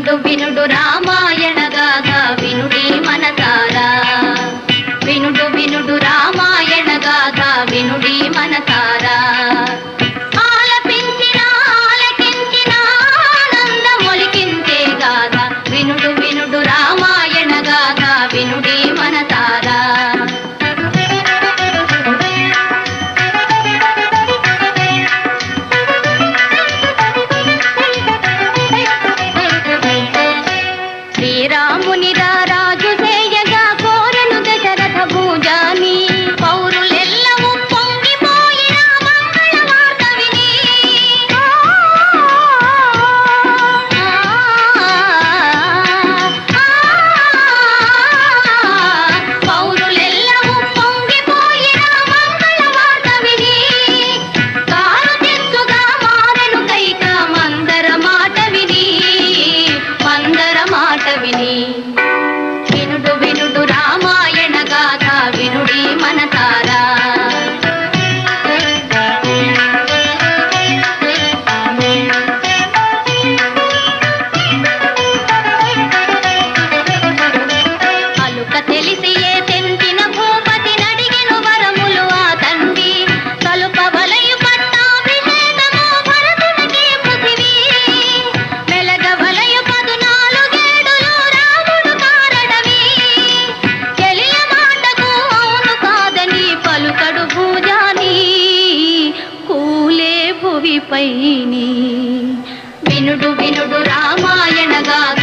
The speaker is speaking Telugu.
వినుడు వినుడు రామాయణ గాథ వినుడి మనసారా వినుడు వినుడు రామాయణ గాథ వినుడి మనసారా ఆలపించిన ఆలకించిన ఆనందమొలికించే గాథ వినుడు వినుడు రామాయణ గాథ వినుడి మనసారా శ్రీరాముని రాజు చేయగా కోరెను దశరథ భూజాని పౌరులెల్లము పొంగిపోయిన మంగళ వార్త విని పౌరులెల్లము పొంగిపోయిన మంగళ వార్త విని కారు తెచ్చుగా మారెను కైక మందర మాట విని వినుడు వినుడు రామాయణ గాథ వినుడి మనసారా అలుక తెలిసి ఏ తెంచిన భూపతి నడిగెను వరములు ఆ తండ్రి కలుప వలయు పట్టాభిషేకము భరతునికి పృథివీ మెలగ వలయు 14 రాముడు కారడవి చెలియ మాటకు అవును కాదని పలుకడు భూజాని కూలే భువిపైని వినుడు వినుడు రామాయణ గాథ